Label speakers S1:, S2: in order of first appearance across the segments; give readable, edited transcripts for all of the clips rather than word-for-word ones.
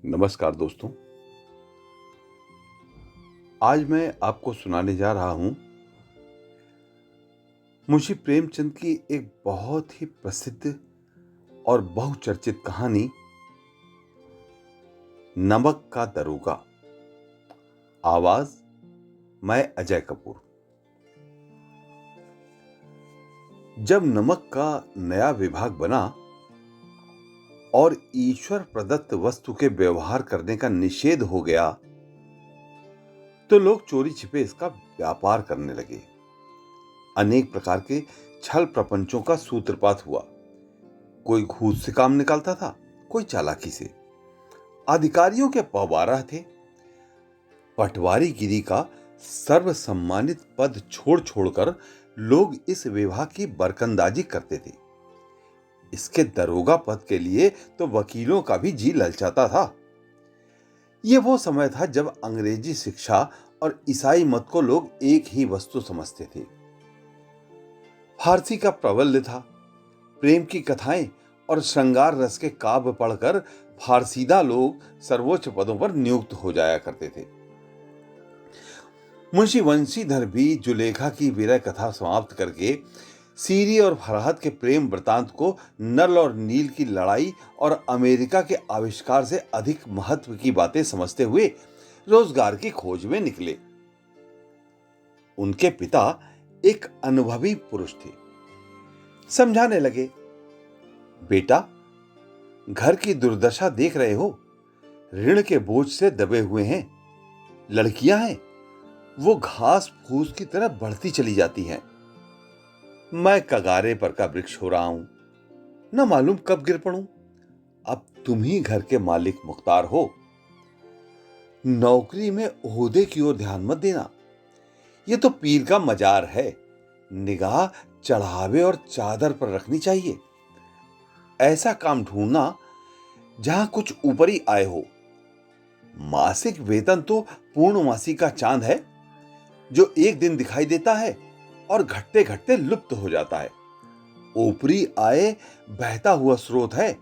S1: नमस्कार दोस्तों। आज मैं आपको सुनाने जा रहा हूं मुंशी प्रेमचंद की एक बहुत ही प्रसिद्ध और बहुचर्चित कहानी नमक का दरोगा। आवाज मैं अजय कपूर। जब नमक का नया विभाग बना और ईश्वर प्रदत्त वस्तु के व्यवहार करने का निषेध हो गया तो लोग चोरी छिपे इसका व्यापार करने लगे। अनेक प्रकार के छल प्रपंचों का सूत्रपात हुआ। कोई घूस से काम निकालता था, कोई चालाकी से। अधिकारियों के पवारा थे। पटवारी गिरी का सर्वसम्मानित पद छोड़ छोड़कर लोग इस विभाग की बरकंदाजी करते थे। इसके दरोगा पद के लिए तो वकीलों का भी जी ललचाता था। यह वो समय था जब अंग्रेजी शिक्षा और ईसाई मत को लोग एक ही वस्तु समझते थे। फारसी का प्रबल्य था। प्रेम की कथाएं और श्रृंगार रस के काव्य पढ़कर फारसीदा लोग सर्वोच्च पदों पर नियुक्त हो जाया करते थे। मुंशी वंशीधर भी जुलेखा की विरह कथा समाप्त करके सीरी और फरहद के प्रेम वृतांत को नल और नील की लड़ाई और अमेरिका के आविष्कार से अधिक महत्व की बातें समझते हुए रोजगार की खोज में निकले। उनके पिता एक अनुभवी पुरुष थे। समझाने लगे, बेटा, घर की दुर्दशा देख रहे हो। ऋण के बोझ से दबे हुए हैं। लड़कियां हैं, वो घास फूस की तरह बढ़ती चली जाती हैं। मैं कगारे पर का वृक्ष हो रहा हूं, न मालूम कब गिर पड़ूं। अब तुम ही घर के मालिक मुख्तार हो। नौकरी में ओहदे की ओर ध्यान मत देना। ये तो पीर का मजार है। निगाह चढ़ावे और चादर पर रखनी चाहिए। ऐसा काम ढूंढना जहां कुछ ऊपरी आय हो। मासिक वेतन तो पूर्णमासी का चांद है, जो एक दिन दिखाई देता है और घटते घटते लुप्त हो जाता है। ऊपरी आय बहता हुआ स्रोत है,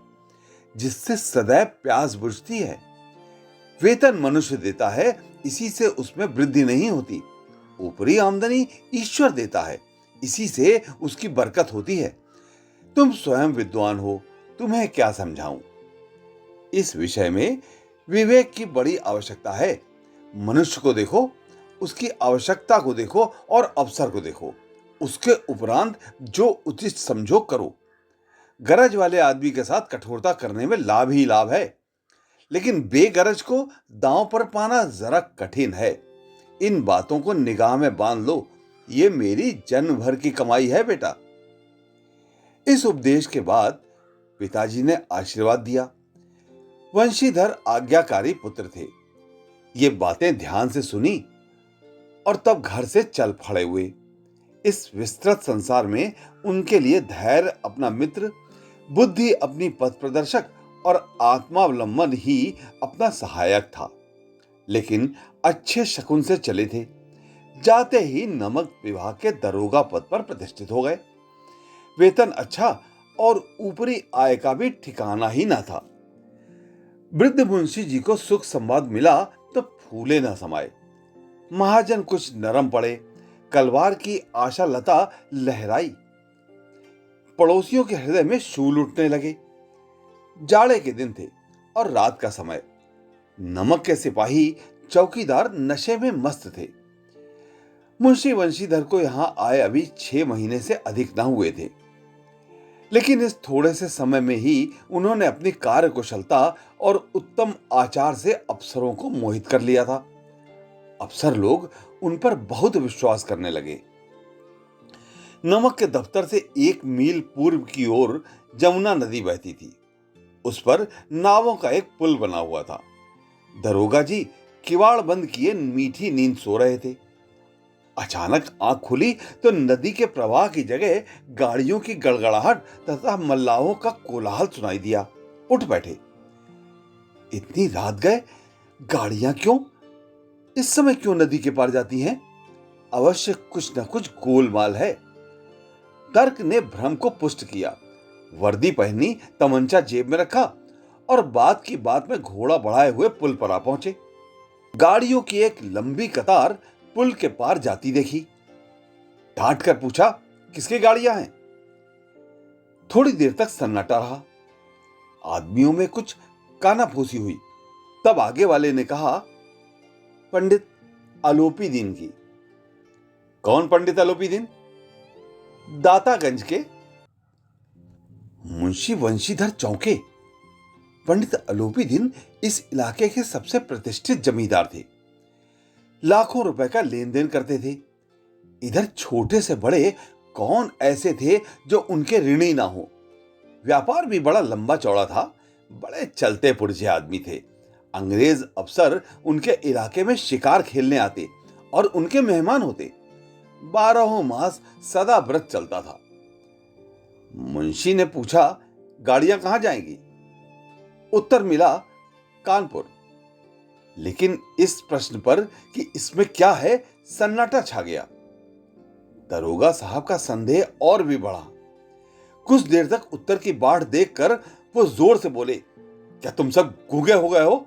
S1: जिससे सदैव प्यास बुझती है। वेतन मनुष्य देता है, इसी से उसमें वृद्धि नहीं होती। ऊपरी आमदनी ईश्वर देता है, इसी से उसकी बरकत होती है। तुम स्वयं विद्वान हो, तुम्हें क्या समझाऊं। इस विषय में विवेक की बड़ी आवश्यकता है। मनुष्य को देखो, उसकी आवश्यकता को देखो और अवसर को देखो। उसके उपरांत जो उचित समझो करो। गरज वाले आदमी के साथ कठोरता करने में लाभ ही लाभ है, लेकिन बेगरज को दांव पर पाना जरा कठिन है। इन बातों को निगाह में बांध लो। ये मेरी जन्म भर की कमाई है बेटा। इस उपदेश के बाद पिताजी ने आशीर्वाद दिया। वंशीधर आज्ञाकारी पुत्र थे। ये बातें ध्यान से सुनी और तब घर से चल पड़े हुए। इस विस्तृत संसार में उनके लिए धैर्य अपना मित्र, बुद्धि अपनी पथ प्रदर्शक और आत्मावलंबन ही अपना सहायक था। लेकिन अच्छे शकुन से चले थे। जाते ही नमक विभाग के दरोगा पद पर प्रतिष्ठित हो गए। वेतन अच्छा और ऊपरी आय का भी ठिकाना ही ना था। वृद्ध मुंशी जी को सुख संवाद मिला तो फूले न समाये। महाजन कुछ नरम पड़े। कलवार की आशा लता लहराई। पड़ोसियों के हृदय में शूल उठने लगे। जाड़े के दिन थे और रात का समय। नमक के सिपाही चौकीदार नशे में मस्त थे। मुंशी वंशीधर को यहां आए अभी 6 महीने से अधिक न हुए थे, लेकिन इस थोड़े से समय में ही उन्होंने अपनी कार्यकुशलता और उत्तम आचार से अफसरों को मोहित कर लिया था। अफसर लोग उन पर बहुत विश्वास करने लगे। नमक के दफ्तर से 1 मील पूर्व की ओर जमुना नदी बहती थी। उस पर नावों का एक पुल बना हुआ था। दरोगा जी किवाड़ बंद किए मीठी नींद सो रहे थे। अचानक आंख खुली तो नदी के प्रवाह की जगह गाड़ियों की गड़गड़ाहट तथा मल्लाहों का कोलाहल सुनाई दिया। उठ बैठे। इतनी रात गए, गाड़ियां क्यों? इस समय क्यों नदी के पार जाती हैं? अवश्य कुछ न कुछ गोलमाल है। तर्क ने भ्रम को पुष्ट किया। वर्दी पहनी, तमंचा जेब में रखा और बात की बात में घोड़ा बढ़ाए हुए पुल पर आ पहुंचे। गाड़ियों की एक लंबी कतार पुल के पार जाती देखी। डांट कर पूछा, किसकी गाड़ियां हैं? थोड़ी देर तक सन्नाटा रहा। आदमियों में कुछ कानाफूसी हुई। तब आगे वाले ने कहा, पंडित आलोपी दीन की। कौन पंडित आलोपी दीन? दातागंज के। मुंशी वंशीधर चौंके। पंडित आलोपी दीन इस इलाके के सबसे प्रतिष्ठित जमींदार थे। लाखों रुपए का लेन देन करते थे। इधर छोटे से बड़े कौन ऐसे थे जो उनके ऋणी ना हो। व्यापार भी बड़ा लंबा चौड़ा था। बड़े चलते पुरजे आदमी थे। अंग्रेज अफसर उनके इलाके में शिकार खेलने आते और उनके मेहमान होते। 12 मास सदा व्रत चलता था। मुंशी ने पूछा, गाड़ियां कहां जाएंगी? उत्तर मिला, कानपुर। लेकिन इस प्रश्न पर कि इसमें क्या है, सन्नाटा छा गया। दरोगा साहब का संदेह और भी बढ़ा। कुछ देर तक उत्तर की बाढ़ देखकर वो जोर से बोले, क्या तुम सब गूंगे हो गए हो?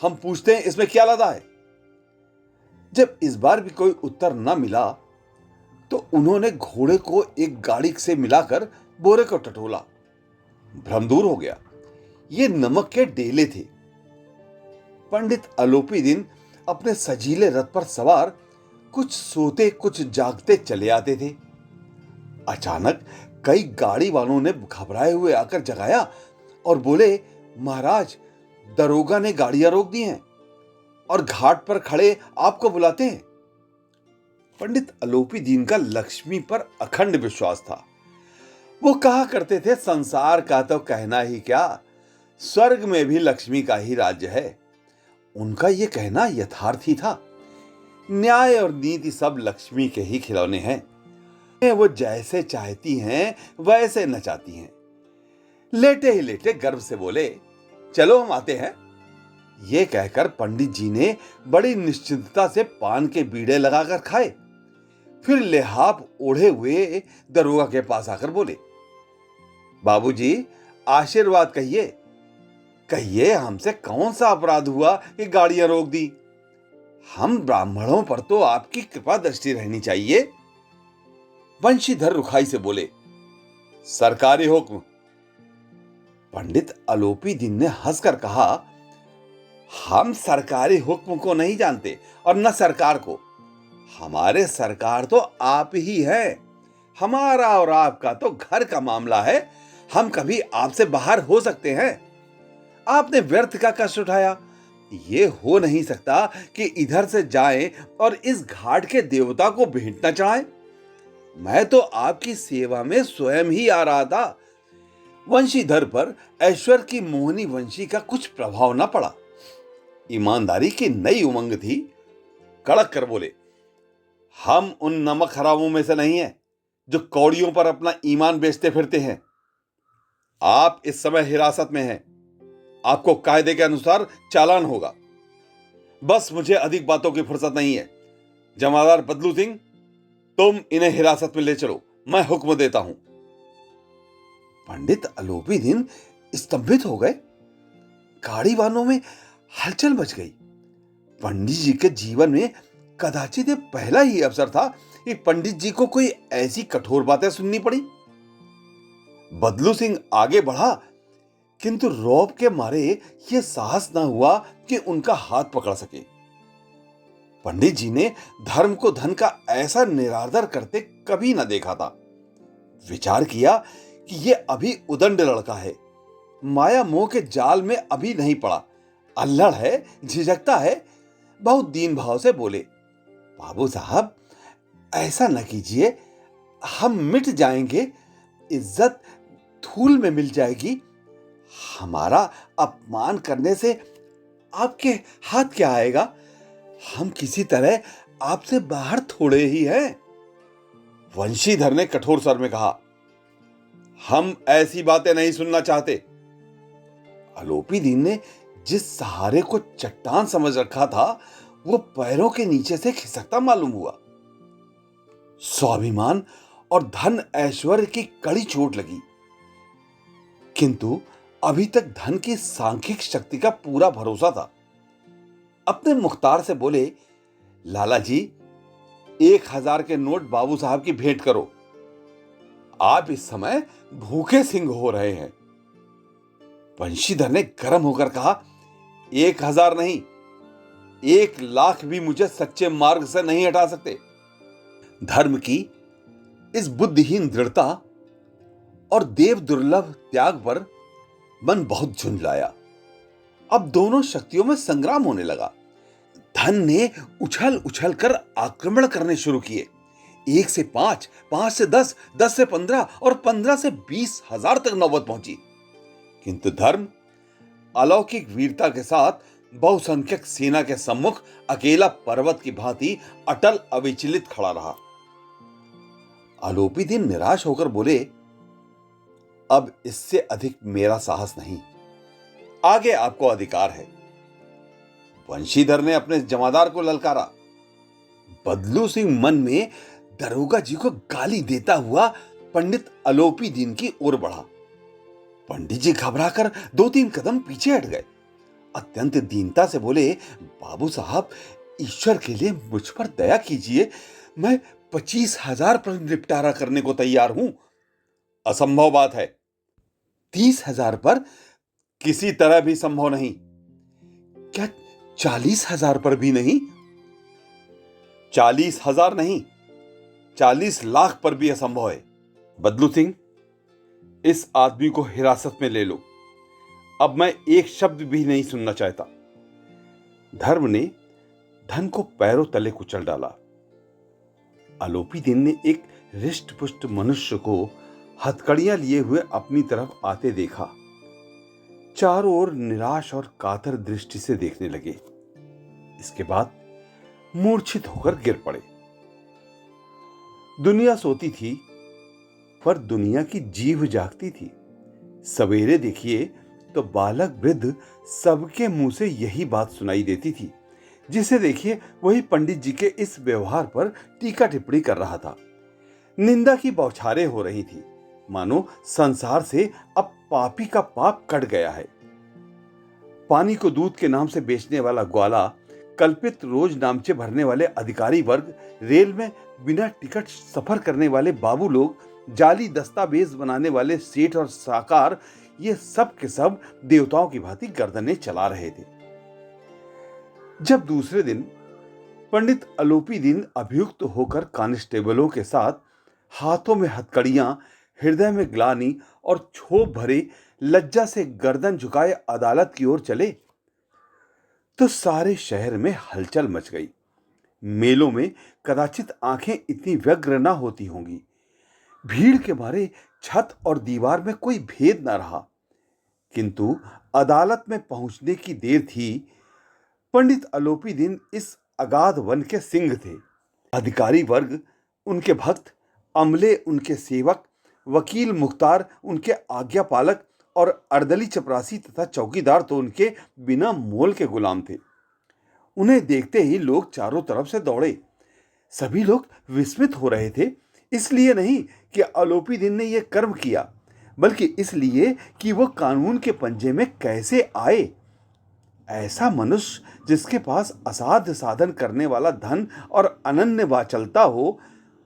S1: हम पूछते हैं इसमें क्या लदा है? जब इस बार भी कोई उत्तर न मिला तो उन्होंने घोड़े को एक गाड़ी से मिलाकर बोरे को टटोला। भ्रम दूर हो गया। ये नमक के डेले थे। पंडित आलोपी दीन अपने सजीले रथ पर सवार कुछ सोते कुछ जागते चले आते थे। अचानक कई गाड़ी वालों ने घबराए हुए आकर जगाया और बोले, महाराज, दरोगा ने गाड़ियां रोक दी हैं और घाट पर खड़े आपको बुलाते हैं। पंडित आलोपी दीन का लक्ष्मी पर अखंड विश्वास था। वो कहा करते थे, संसार का तो कहना ही क्या, स्वर्ग में भी लक्ष्मी का ही राज्य है। उनका यह कहना यथार्थ ही था। न्याय और नीति सब लक्ष्मी के ही खिलौने हैं। वो जैसे चाहती हैं वैसे नचाती हैं। लेटे ही लेटे गर्व से बोले, चलो हम आते हैं। ये कहकर पंडित जी ने बड़ी निश्चिंतता से पान के बीड़े लगाकर खाए। फिर लिहाफ ओढ़े हुए दरोगा के पास आकर बोले, बाबूजी, आशीर्वाद कहिए। कहिए, हमसे कौन सा अपराध हुआ कि गाड़ियां रोक दी? हम ब्राह्मणों पर तो आपकी कृपा दृष्टि रहनी चाहिए। वंशीधर रुखाई से बोले, सरकारी हुक्म। पंडित आलोपी दीन ने हंसकर कहा, हम सरकारी हुक्म को नहीं जानते और न सरकार को। हमारे सरकार तो आप ही हैं। हमारा और आपका तो घर का मामला है। हम कभी आपसे बाहर हो सकते हैं। आपने व्यर्थ का कष्ट उठाया। ये हो नहीं सकता कि इधर से जाएं और इस घाट के देवता को भेंट न चढ़ाएं। मैं तो आपकी सेवा में स्वयं ही आ रहा था। वंशीधर पर ऐश्वर्य की मोहनी वंशी का कुछ प्रभाव न पड़ा। ईमानदारी की नई उमंग थी। कड़क कर बोले, हम उन नमक हरामों में से नहीं हैं जो कौड़ियों पर अपना ईमान बेचते फिरते हैं। आप इस समय हिरासत में हैं। आपको कायदे के अनुसार चालान होगा। बस मुझे अधिक बातों की फुर्सत नहीं है। जमादार बदलू सिंह, तुम इन्हें हिरासत में ले चलो। मैं हुक्म देता हूं। पंडित आलोपी दीन स्तंभित हो गए। गाड़ी वालों में हलचल मच गई। पंडित जी के जीवन में कदाचित पहला ही अवसर था कि पंडित जी को कोई ऐसी कठोर बातें सुननी पड़ी। बदलू सिंह आगे बढ़ा, किंतु रौब के मारे यह साहस न हुआ कि उनका हाथ पकड़ सके। पंडित जी ने धर्म को धन का ऐसा निरादर करते कभी न देखा था। विचार किया कि यह अभी उदंड लड़का है। माया मोह के जाल में अभी नहीं पड़ा। अल्लड़ है, झिझकता है। बहुत दीन भाव से बोले, बाबू साहब, ऐसा न कीजिए। हम मिट जाएंगे। इज्जत धूल में मिल जाएगी। हमारा अपमान करने से आपके हाथ क्या आएगा? हम किसी तरह आपसे बाहर थोड़े ही हैं। वंशीधर ने कठोर स्वर में कहा, हम ऐसी बातें नहीं सुनना चाहते। आलोपी दीन ने जिस सहारे को चट्टान समझ रखा था वो पैरों के नीचे से खिसकता मालूम हुआ। स्वाभिमान और धन ऐश्वर्य की कड़ी चोट लगी। किंतु अभी तक धन की सांख्यिक शक्ति का पूरा भरोसा था। अपने मुख्तार से बोले, लाला जी, 1000 के नोट बाबू साहब की भेंट करो। आप इस समय भूखे सिंह हो रहे हैं। बंशीधर ने गर्म होकर कहा, 1000 नहीं, 1,00,000 भी मुझे सच्चे मार्ग से नहीं हटा सकते। धर्म की इस बुद्धिहीन दृढ़ता और देव दुर्लभ त्याग पर मन बहुत झुंझलाया। अब दोनों शक्तियों में संग्राम होने लगा। धन ने उछल उछल कर आक्रमण करने शुरू किए। 1 से 5, 5 से 10, 10 से 15 और 15 से 20,000 तक नौबत पहुंची। किंतु धर्म अलौकिक वीरता के साथ बहुसंख्यक सेना के सम्मुख अकेला पर्वत की भांति अटल अविचलित खड़ा रहा। आलोपीदीन निराश होकर बोले, अब इससे अधिक मेरा साहस नहीं, आगे आपको अधिकार है। वंशीधर ने अपने जमादार को ललकारा। बदलू सिंह मन में दरोगा जी को गाली देता हुआ पंडित आलोपीदीन की ओर बढ़ा। पंडित जी घबराकर 2-3 कदम पीछे हट गए। अत्यंत दीनता से बोले, बाबू साहब, ईश्वर के लिए मुझ पर दया कीजिए। मैं 25,000 पर निपटारा करने को तैयार हूं। असंभव बात है। 30,000 पर किसी तरह भी संभव नहीं। क्या 40,000 पर भी नहीं? 40,000 नहीं, 40,00,000 पर भी असंभव है। बदलू सिंह, इस आदमी को हिरासत में ले लो। अब मैं एक शब्द भी नहीं सुनना चाहता। धर्म ने धन को पैरों तले कुचल डाला। आलोपीदीन ने एक हृष्ट पुष्ट मनुष्य को हथकड़ियां लिए हुए अपनी तरफ आते देखा। चारों ओर निराश और कातर दृष्टि से देखने लगे। इसके बाद मूर्छित होकर गिर पड़े। दुनिया सोती थी, पर दुनिया की जीभ जागती थी। सवेरे देखिए तो बालक वृद्ध सबके मुंह से यही बात सुनाई देती थी। जिसे देखिए वही पंडित जी के इस व्यवहार पर टीका टिप्पणी कर रहा था। निंदा की बौछारें हो रही थी, मानो संसार से अब पापी का पाप कट गया है। पानी को दूध के नाम से बेचने वाला ग्वाला, कल्पित रोज नामचे भरने वाले अधिकारी वर्ग, रेल में बिना टिकट सफर करने वाले बाबू लोग, जाली दस्तावेज बनाने वाले सेठ और साकार, ये सब के सब देवताओं की भांति गर्दनें चला रहे थे। जब दूसरे दिन पंडित आलोपीदीन अभियुक्त होकर कांस्टेबलों के साथ हाथों में हथकड़ियां, हृदय में ग्लानि और क्षोभ भरे लज्जा से गर्दन झुकाए अदालत की ओर चले, तो सारे शहर में हलचल मच गई। मेलों में कदाचित आंखें इतनी व्यग्र न होती होंगी। भीड़ के मारे छत और दीवार में कोई भेद न रहा। किंतु अदालत में पहुंचने की देर थी। पंडित आलोपीदीन इस अगाध वन के सिंह थे। अधिकारी वर्ग उनके भक्त, अमले उनके सेवक, वकील मुख्तार उनके आज्ञापालक और अर्दली चपरासी तथा चौकीदार तो उनके बिना मोल के गुलाम थे। उन्हें देखते ही लोग चारों तरफ से दौड़े। सभी लोग विस्मित हो रहे थे, इसलिए नहीं कि आलोपीदीन ने यह कर्म किया, बल्कि इसलिए कि वह कानून के पंजे में कैसे आए। ऐसा मनुष्य जिसके पास असाध्य साधन करने वाला धन और अनन्य वाचलता हो,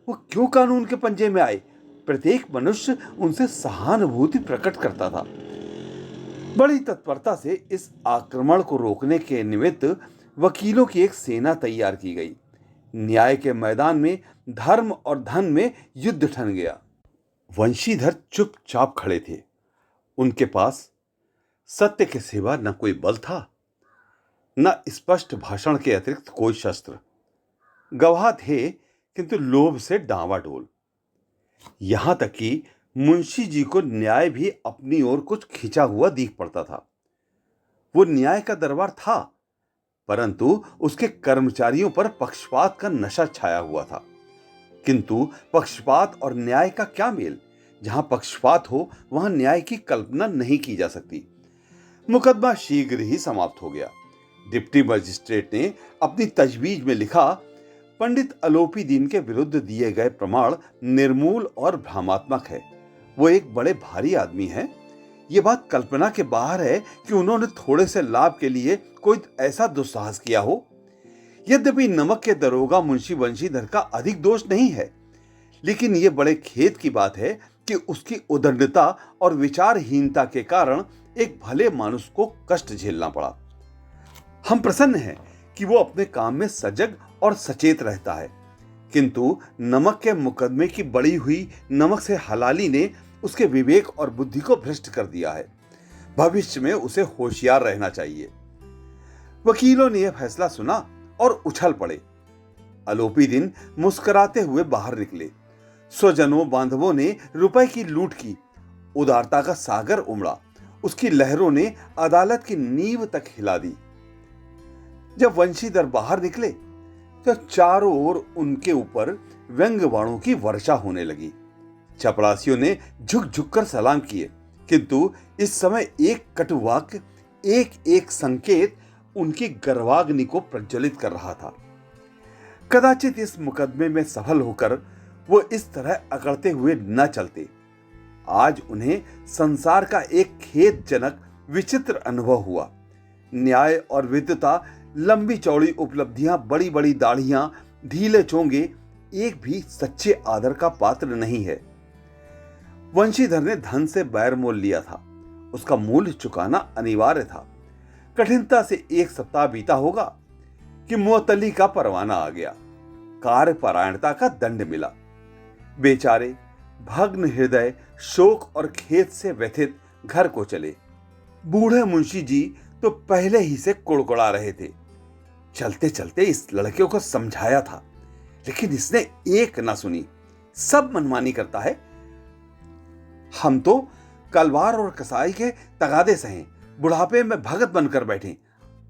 S1: वो क्यों कानून के पंजे में आए? प्रत्येक मनुष्य उनसे सहानुभूति प्रकट करता था। बड़ी तत्परता से इस आक्रमण को रोकने के निमित्त वकीलों की एक सेना तैयार की गई। न्याय के मैदान में धर्म और धन में युद्ध ठन गया। वंशीधर चुपचाप खड़े थे। उनके पास सत्य के सिवा न कोई बल था, न स्पष्ट भाषण के अतिरिक्त कोई शस्त्र। गवाह थे, किंतु लोभ से डांवाडोल। यहां तक कि मुंशी जी को न्याय भी अपनी ओर कुछ खिंचा हुआ दिख पड़ता था। वो न्याय का दरबार था, परंतु उसके कर्मचारियों पर पक्षपात का नशा छाया हुआ था। किंतु पक्षपात और न्याय का क्या मेल? जहां पक्षपात हो वहां न्याय की कल्पना नहीं की जा सकती। मुकदमा शीघ्र ही समाप्त हो गया। डिप्टी मजिस्ट्रेट ने अपनी तजवीज में लिखा, पंडित आलोपीदीन के विरुद्ध दिए गए प्रमाण निर्मूल और भ्रमात्मक है। वो एक बड़े भारी आदमी है। ये बात कल्पना के बाहर है कि उन्होंने थोड़े से लाभ के लिए कोई ऐसा दुस्साहस किया हो। यद्यपि नमक के दरोगा मुंशी बंशीधर का अधिक दोष नहीं है, लेकिन यह बड़े खेद की बात है कि उसकी उदंडता और विचारहीनता के कारण एक भले मानुष को कष्ट झेलना पड़ा। हम प्रसन्न हैं कि वो अपने काम में सजग और सचेत रहता है, किंतु नमक के मुकदमे की बढ़ी हुई नमक से हलाली ने उसके विवेक और बुद्धि को भ्रष्ट कर दिया है। भविष्य में उसे होशियार रहना चाहिए। वकीलों ने यह फैसला सुना और उछल पड़े। आलोपी दिन मुस्कुराते हुए बाहर निकले। स्वजनों बांधवों ने रुपए की लूट की। उदारता का सागर उमड़ा। उसकी लहरों ने अदालत की नींव तक हिला दी। जब वंशीधर बाहर निकले तो चारों ओर उनके ऊपर व्यंग्यवाणों की वर्षा होने लगी। चपरासियों ने झुक झुक कर सलाम किए, किंतु इस समय एक कटु वाक्य, एक एक संकेत उनकी गर्वाग्नि को प्रज्वलित कर रहा था। कदाचित इस मुकदमे में सफल होकर वो इस तरह अकड़ते हुए न चलते। आज उन्हें संसार का एक खेदजनक विचित्र अनुभव हुआ। न्याय और विद्वता, लंबी चौड़ी उपलब्धियां, बड़ी बड़ी दाढ़ियां, ढीले चोंगे, एक भी सच्चे आदर का पात्र नहीं है। वंशीधर ने धन से बैर मोल लिया था। उसका मूल्य चुकाना अनिवार्य था। कठिनता से एक सप्ताह बीता होगा कि मुअत्तली का परवाना आ गया। कार्यपरायणता का दंड मिला। बेचारे भग्न हृदय, शोक और खेद से व्यथित घर को चले। बूढ़े मुंशी जी तो पहले ही से कुड़कुड़ा रहे थे। चलते चलते इस लड़के को समझाया था, लेकिन इसने एक ना सुनी। सब मनमानी करता है। हम तो कलवार और कसाई के तगादे सहे, बुढ़ापे में भगत बनकर बैठे,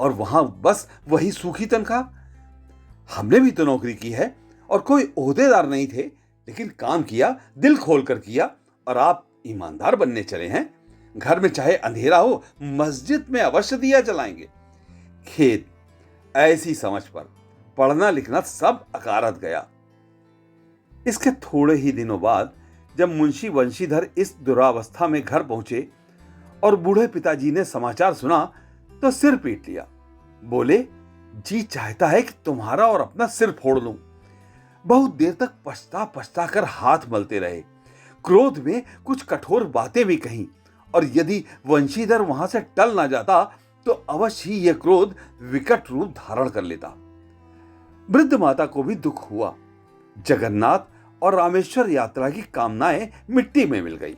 S1: और वहां बस वही सूखी तनख्वाह। हमने भी तो नौकरी की है और कोई ओहदेदार नहीं थे, लेकिन काम किया, दिल खोलकर किया, और आप ईमानदार बनने चले हैं। घर में चाहे अंधेरा हो, मस्जिद में अवश्य दिया जलाएंगे। खेद, ऐसी समझ पर पढ़ना लिखना सब अकारत गया। इसके थोड़े ही दिनों बाद जब मुंशी वंशीधर इस दुरावस्था में घर पहुंचे और बूढ़े पिताजी ने समाचार सुना तो सिर पीट लिया। बोले, जी चाहता है कि तुम्हारा और अपना सिर फोड़ लूं। बहुत देर तक पछता पछता कर हाथ मलते रहे। क्रोध में कुछ कठोर बातें भी कहीं, और यदि वंशीधर वहां से टल ना जाता तो अवश्य ही यह क्रोध विकट रूप धारण कर लेता। वृद्ध माता को भी दुख हुआ। जगन्नाथ और रामेश्वर यात्रा की कामनाएं मिट्टी में मिल गई।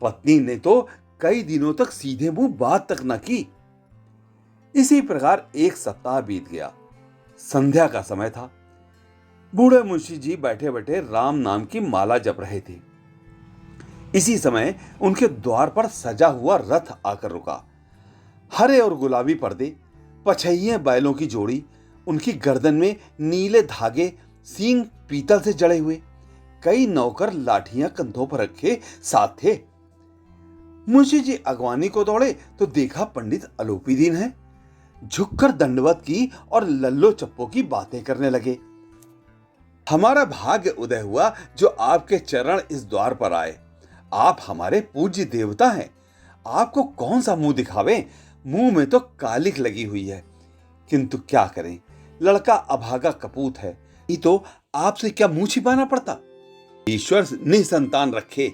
S1: पत्नी ने तो कई दिनों तक सीधे मुंह बात तक न की। इसी प्रकार एक सप्ताह बीत गया। संध्या का समय था। बूढ़े मुंशी जी बैठे बैठे राम नाम की माला जप रहे थे। इसी समय उनके द्वार पर सजा हुआ रथ आकर रुका। हरे और गुलाबी पर्दे, पछइये बैलों की जोड़ी, उनकी गर्दन में नीले धागे, सींग पीतल से जड़े हुए, कई नौकर लाठियां कंधों पर रखे साथ थे। मुंशी जी अगवानी को दौड़े तो देखा पंडित आलोपी दीन है। झुककर दंडवत की और लल्लो चप्पो की बातें करने लगे। हमारा भाग्य उदय हुआ जो आपके चरण इस द्वार पर आए। आप हमारे पूज्य देवता हैं। आपको कौन सा मुंह दिखावे, मुंह में तो कालिख लगी हुई है, किंतु क्या करें, लड़का अभागा कपूत है। ये तो आपसे क्या मुंह छिपाना पड़ता। ईश्वर निसंतान रखे,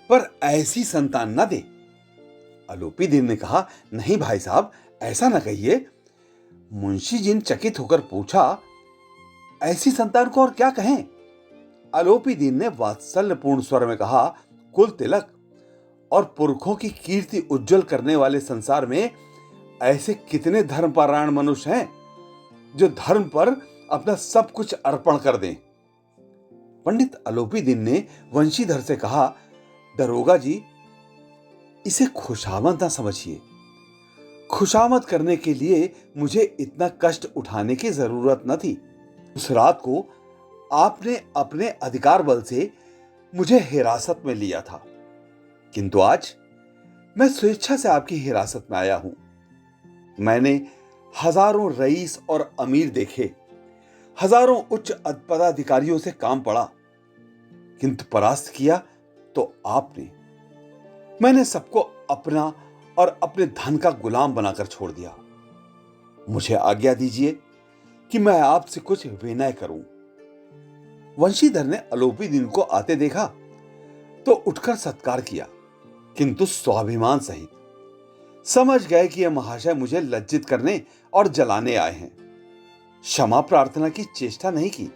S1: पर ऐसी संतान न दे। आलोपी दीन ने कहा, नहीं भाई साहब, ऐसा ना कहिए। मुंशी जी ने चकित होकर पूछा, ऐसी संतान को और क्या कहें। आलोपी दीन ने वात्सल्यपूर्ण स्वर में कहा, कुल तिलक और पुरखों की कीर्ति उज्जवल करने वाले संसार में ऐसे कितने धर्मपरायण मनुष्य हैं जो धर्म पर अपना सब कुछ अर्पण कर दें। पंडित आलोपी दीन ने वंशीधर से कहा, दरोगा जी, इसे खुशामद ना समझिए। खुशामद करने के लिए मुझे इतना कष्ट उठाने की जरूरत न थी। उस रात को आपने अपने अधिकार बल से मुझे हिरासत में लिया था, किंतु आज मैं स्वेच्छा से आपकी हिरासत में आया हूं। मैंने हजारों रईस और अमीर देखे, हजारों उच्च पदाधिकारियों से काम पड़ा, किंतु परास्त किया तो आपने। मैंने सबको अपना और अपने धन का गुलाम बनाकर छोड़ दिया। मुझे आज्ञा दीजिए कि मैं आपसे कुछ विनय करूं। वंशीधर ने अलोपीदीन को आते देखा तो उठकर सत्कार किया, किंतु स्वाभिमान सहित। समझ गए कि यह महाशय मुझे लज्जित करने और जलाने आए हैं। क्षमा प्रार्थना की चेष्टा नहीं की,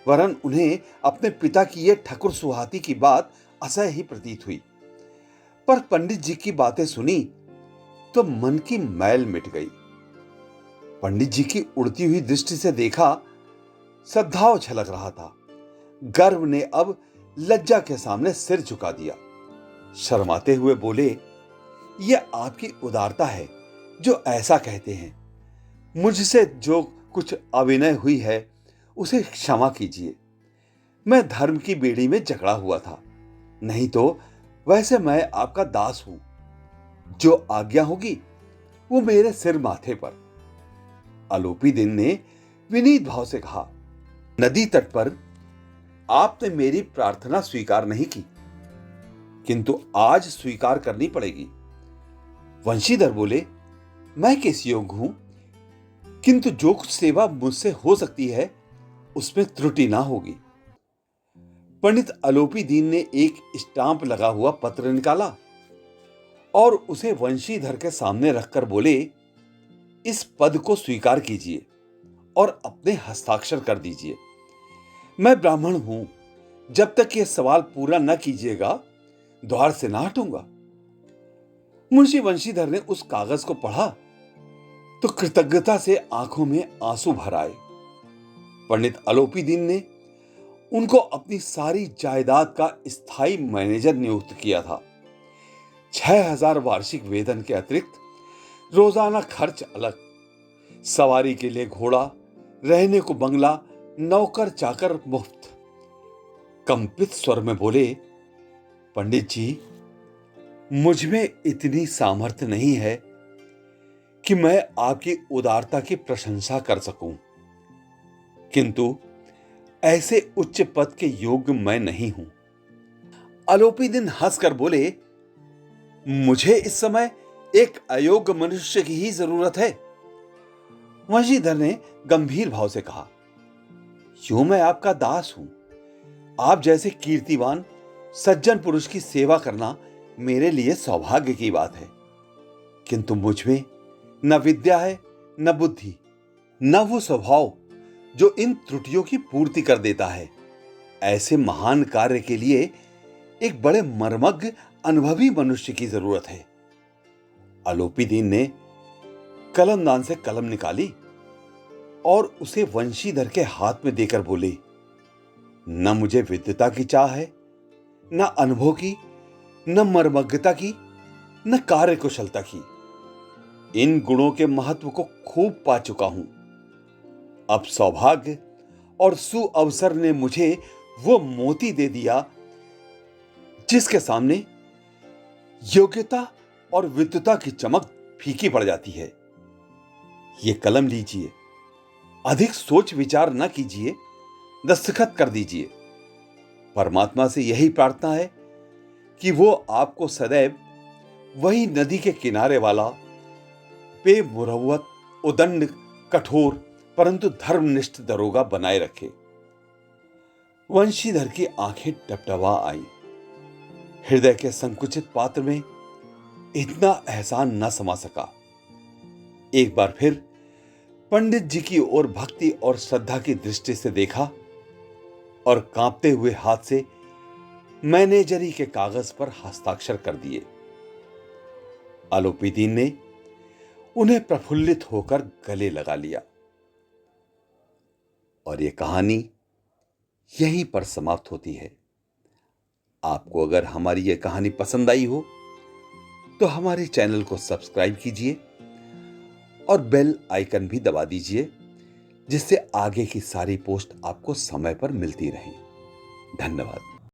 S1: वरन उन्हें अपने पिता की यह ठकुर सुहाती की बात असह्य ही प्रतीत हुई। पर पंडित जी की बातें सुनी तो मन की मैल मिट गई। पंडित जी की उड़ती हुई दृष्टि से देखा, सद्भाव छलक रहा था। गर्व ने अब लज्जा के सामने सिर झुका दिया। शर्माते हुए बोले, यह आपकी उदारता है जो ऐसा कहते हैं। मुझसे जो कुछ अविनय हुई है उसे क्षमा कीजिए। मैं धर्म की बेड़ी में जकड़ा हुआ था, नहीं तो वैसे मैं आपका दास हूं। जो आज्ञा होगी वो मेरे सिर माथे पर। अलोपीदीन ने विनीत भाव से कहा, नदी तट पर आपने मेरी प्रार्थना स्वीकार नहीं की, किंतु आज स्वीकार करनी पड़ेगी। वंशीधर बोले, मैं किस योग्य हूं, किंतु जो कुछ सेवा मुझसे हो सकती है उसमें त्रुटि ना होगी। पंडित अलोपीदीन ने एक स्टांप लगा हुआ पत्र निकाला और उसे वंशीधर के सामने रखकर बोले, इस पद को स्वीकार कीजिए और अपने हस्ताक्षर कर दीजिए। मैं ब्राह्मण हूं, जब तक यह सवाल पूरा न कीजिएगा द्वार से ना हटूंगा। मुंशी वंशीधर ने उस कागज को पढ़ा तो कृतज्ञता से आंखों में आंसू भर आए। पंडित अलोपीदीन ने उनको अपनी सारी जायदाद का स्थायी मैनेजर नियुक्त किया था। 6,000 वार्षिक वेतन के अतिरिक्त रोजाना खर्च अलग, सवारी के लिए घोड़ा, रहने को बंगला, नौकर चाकर मुफ्त। कंपित स्वर में बोले, पंडित जी, मुझ में इतनी सामर्थ्य नहीं है कि मैं आपकी उदारता की प्रशंसा कर सकूं, किंतु ऐसे उच्च पद के योग्य मैं नहीं हूं। अलोपीदीन हंसकर बोले, मुझे इस समय एक अयोग्य मनुष्य की ही जरूरत है। वंशीधर ने गंभीर भाव से कहा, यूं मैं आपका दास हूं। आप जैसे कीर्तिवान सज्जन पुरुष की सेवा करना मेरे लिए सौभाग्य की बात है, किंतु मुझ में न विद्या है, न बुद्धि, न वो स्वभाव जो इन त्रुटियों की पूर्ति कर देता है। ऐसे महान कार्य के लिए एक बड़े मर्मज्ञ अनुभवी मनुष्य की जरूरत है। अलोपीदीन ने कलमदान से कलम निकाली और उसे वंशीधर के हाथ में देकर बोले, न मुझे विद्वता की चाह है, न अनुभव की, न मर्मज्ञता की, न कार्य कुशलता की। इन गुणों के महत्व को खूब पा चुका हूं। अब सौभाग्य और सुअवसर ने मुझे वो मोती दे दिया जिसके सामने योग्यता और विद्वता की चमक फीकी पड़ जाती है। ये कलम लीजिए, अधिक सोच विचार न कीजिए, दस्तखत कर दीजिए। परमात्मा से यही प्रार्थना है कि वो आपको सदैव वही नदी के किनारे वाला बेमुरव्वत, उदंड, कठोर परंतु धर्मनिष्ठ दरोगा बनाए रखे। वंशीधर की आंखें टपटपा आई। हृदय के संकुचित पात्र में इतना एहसान न समा सका। एक बार फिर पंडित जी की ओर भक्ति और श्रद्धा की दृष्टि से देखा और कांपते हुए हाथ से मैनेजरी के कागज पर हस्ताक्षर कर दिए। अलोपीदीन ने उन्हें प्रफुल्लित होकर गले लगा लिया और यह कहानी यहीं पर समाप्त होती है। आपको अगर हमारी यह कहानी पसंद आई हो तो हमारे चैनल को सब्सक्राइब कीजिए और बेल आइकन भी दबा दीजिए, जिससे आगे की सारी पोस्ट आपको समय पर मिलती रहे। धन्यवाद।